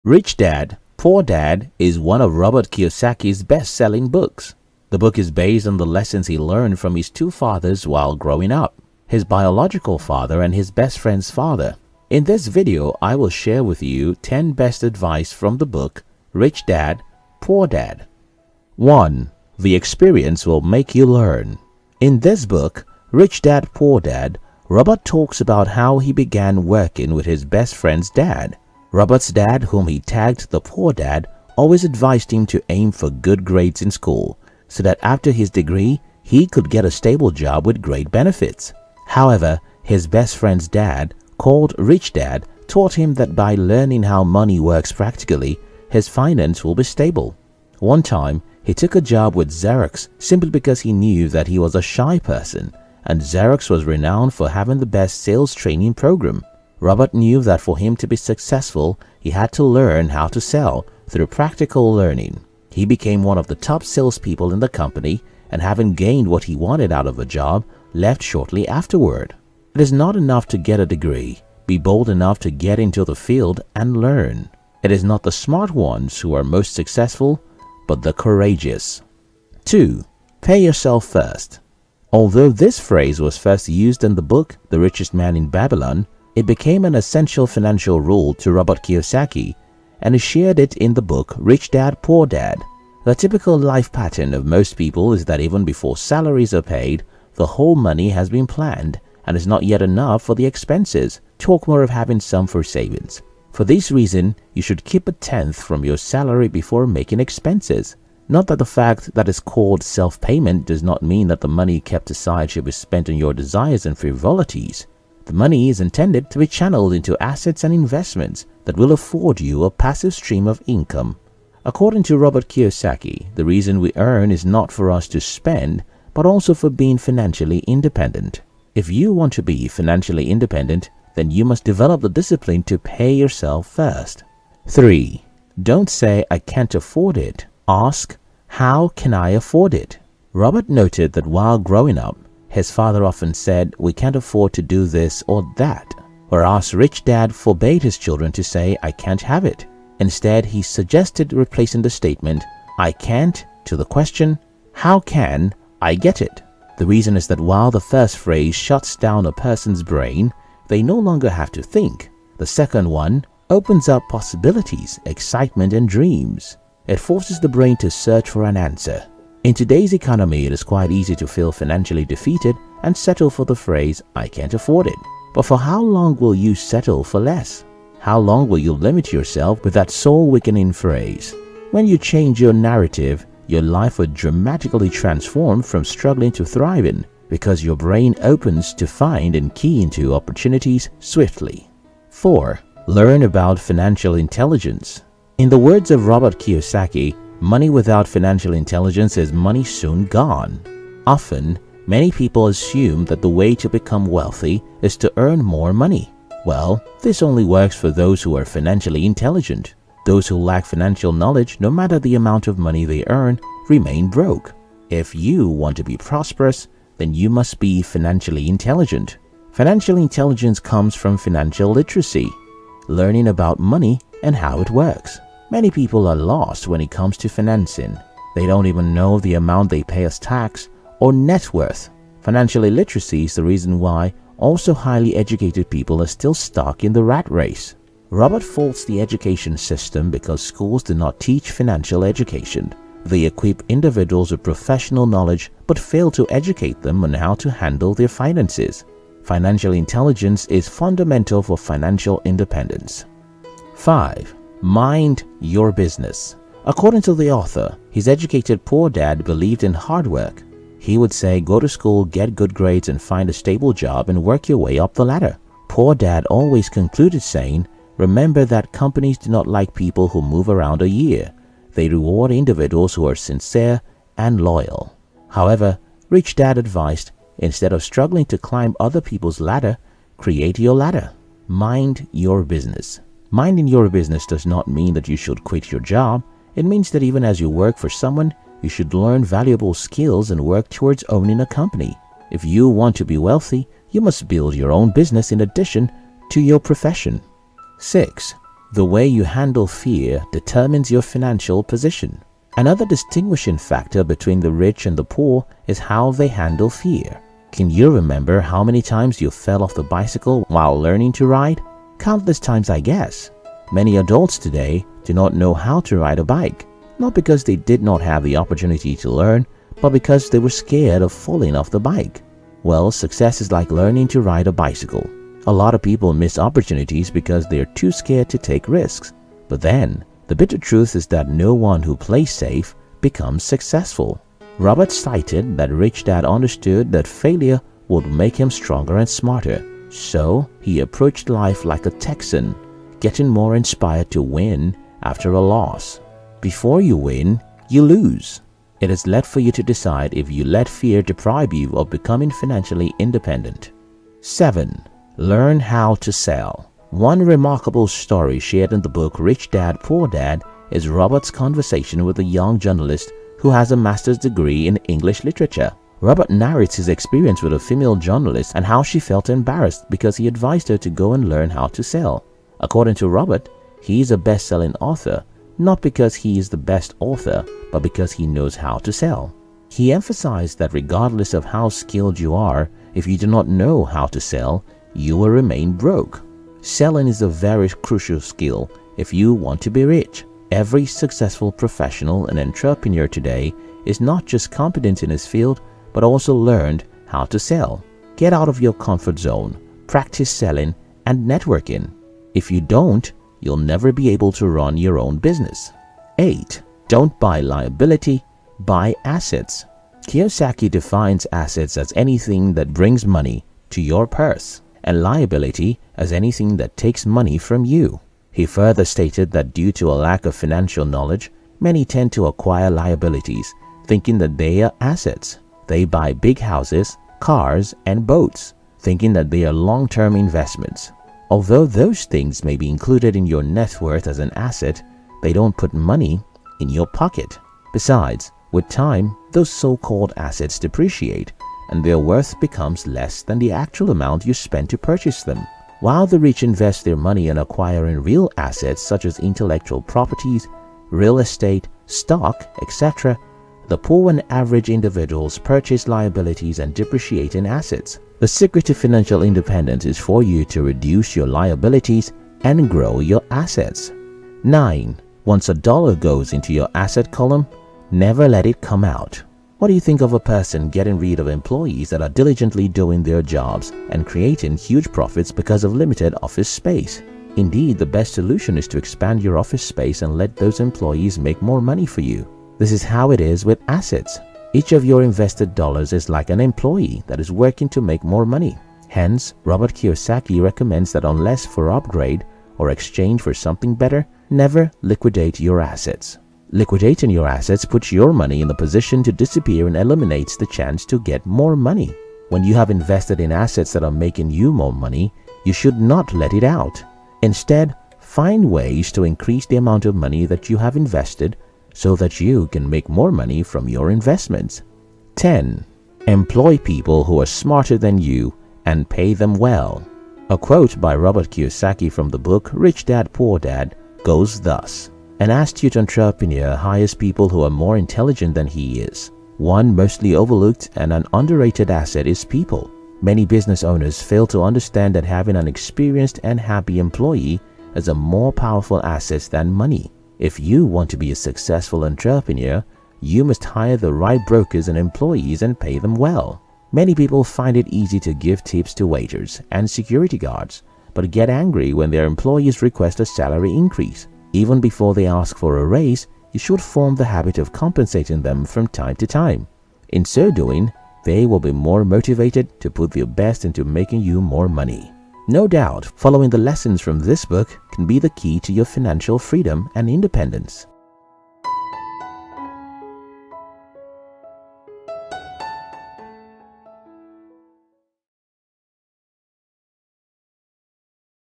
Rich Dad, Poor Dad is one of Robert Kiyosaki's best-selling books. The book is based on the lessons he learned from his two fathers while growing up, his biological father and his best friend's father. In this video, I will share with you 10 best advice from the book Rich Dad, Poor Dad. 1. The experience will make you learn. In this book, Rich Dad, Poor Dad, Robert talks about how he began working with his best friend's dad. Robert's dad, whom he tagged the poor dad, always advised him to aim for good grades in school so that after his degree, he could get a stable job with great benefits. However, his best friend's dad, called Rich Dad, taught him that by learning how money works practically, his finance will be stable. One time, he took a job with Xerox simply because he knew that he was a shy person, and Xerox was renowned for having the best sales training program. Robert knew that for him to be successful, he had to learn how to sell through practical learning. He became one of the top salespeople in the company, and having gained what he wanted out of a job, left shortly afterward. It is not enough to get a degree. Be bold enough to get into the field and learn. It is not the smart ones who are most successful, but the courageous. 2. Pay yourself first. Although this phrase was first used in the book The Richest Man in Babylon, it became an essential financial rule to Robert Kiyosaki, and he shared it in the book Rich Dad, Poor Dad. The typical life pattern of most people is that even before salaries are paid, the whole money has been planned and is not yet enough for the expenses. Talk more of having some for savings. For this reason, you should keep a tenth from your salary before making expenses. Not that the fact that it's called self-payment does not mean that the money kept aside should be spent on your desires and frivolities. The money is intended to be channeled into assets and investments that will afford you a passive stream of income. According to Robert Kiyosaki, the reason we earn is not for us to spend, but also for being financially independent. If you want to be financially independent, then you must develop the discipline to pay yourself first. 3. Don't say, "I can't afford it." Ask, "How can I afford it?" Robert noted that while growing up, his father often said, "We can't afford to do this or that," whereas Rich Dad forbade his children to say, "I can't have it." Instead, he suggested replacing the statement, "I can't," to the question, "How can I get it?" The reason is that while the first phrase shuts down a person's brain, they no longer have to think. The second one opens up possibilities, excitement, and dreams. It forces the brain to search for an answer. In today's economy, it is quite easy to feel financially defeated and settle for the phrase, "I can't afford it." But for how long will you settle for less? How long will you limit yourself with that soul-weakening phrase? When you change your narrative, your life will dramatically transform from struggling to thriving, because your brain opens to find and key into opportunities swiftly. 4. Learn about financial intelligence. In the words of Robert Kiyosaki, money without financial intelligence is money soon gone. Often, many people assume that the way to become wealthy is to earn more money. Well, this only works for those who are financially intelligent. Those who lack financial knowledge, no matter the amount of money they earn, remain broke. If you want to be prosperous, then you must be financially intelligent. Financial intelligence comes from financial literacy, learning about money and how it works. Many people are lost when it comes to financing. They don't even know the amount they pay as tax or net worth. Financial illiteracy is the reason why also highly educated people are still stuck in the rat race. Robert faults the education system because schools do not teach financial education. They equip individuals with professional knowledge but fail to educate them on how to handle their finances. Financial intelligence is fundamental for financial independence. 5. Mind your business. According to the author, his educated poor dad believed in hard work. He would say, "Go to school, get good grades, and find a stable job and work your way up the ladder." Poor dad always concluded saying, "Remember that companies do not like people who move around a year. They reward individuals who are sincere and loyal." However, Rich Dad advised, instead of struggling to climb other people's ladder, create your ladder. Mind your business. Minding your business does not mean that you should quit your job. It means that even as you work for someone, you should learn valuable skills and work towards owning a company. If you want to be wealthy, you must build your own business in addition to your profession. 6. The way you handle fear determines your financial position. Another distinguishing factor between the rich and the poor is how they handle fear. Can you remember how many times you fell off the bicycle while learning to ride? Countless times, I guess. Many adults today do not know how to ride a bike, not because they did not have the opportunity to learn, but because they were scared of falling off the bike. Well, success is like learning to ride a bicycle. A lot of people miss opportunities because they are too scared to take risks. But then, the bitter truth is that no one who plays safe becomes successful. Robert cited that Rich Dad understood that failure would make him stronger and smarter, so he approached life like a Texan, getting more inspired to win after a loss. Before you win, you lose. It is left for you to decide if you let fear deprive you of becoming financially independent. 7. Learn how to sell. One remarkable story shared in the book Rich Dad, Poor Dad is Robert's conversation with a young journalist who has a master's degree in English literature. Robert narrates his experience with a female journalist and how she felt embarrassed because he advised her to go and learn how to sell. According to Robert, he is a best-selling author, not because he is the best author, but because he knows how to sell. He emphasized that regardless of how skilled you are, if you do not know how to sell, you will remain broke. Selling is a very crucial skill if you want to be rich. Every successful professional and entrepreneur today is not just competent in his field, but also learned how to sell. Get out of your comfort zone, practice selling and networking. If you don't, you'll never be able to run your own business. 8. Don't buy liability, buy assets. Kiyosaki defines assets as anything that brings money to your purse, and liability as anything that takes money from you. He further stated that due to a lack of financial knowledge, many tend to acquire liabilities, thinking that they are assets. They buy big houses, cars, and boats, thinking that they are long-term investments. Although those things may be included in your net worth as an asset, they don't put money in your pocket. Besides, with time, those so-called assets depreciate, and their worth becomes less than the actual amount you spent to purchase them. While the rich invest their money in acquiring real assets such as intellectual properties, real estate, stock, etc., the poor and average individuals purchase liabilities and depreciating assets. The secret to financial independence is for you to reduce your liabilities and grow your assets. 9. Once a dollar goes into your asset column, never let it come out. What do you think of a person getting rid of employees that are diligently doing their jobs and creating huge profits because of limited office space? Indeed, the best solution is to expand your office space and let those employees make more money for you. This is how it is with assets. Each of your invested dollars is like an employee that is working to make more money. Hence, Robert Kiyosaki recommends that unless for upgrade or exchange for something better, never liquidate your assets. Liquidating your assets puts your money in the position to disappear and eliminates the chance to get more money. When you have invested in assets that are making you more money, you should not let it out. Instead, find ways to increase the amount of money that you have invested so that you can make more money from your investments. 10. Employ people who are smarter than you and pay them well. A quote by Robert Kiyosaki from the book Rich Dad, Poor Dad goes thus: "An astute entrepreneur hires people who are more intelligent than he is. One mostly overlooked and an underrated asset is people. Many business owners fail to understand that having an experienced and happy employee is a more powerful asset than money. If you want to be a successful entrepreneur, you must hire the right brokers and employees and pay them well. Many people find it easy to give tips to waiters and security guards, but get angry when their employees request a salary increase. Even before they ask for a raise, you should form the habit of compensating them from time to time. In so doing, they will be more motivated to put their best into making you more money." No doubt, following the lessons from this book can be the key to your financial freedom and independence.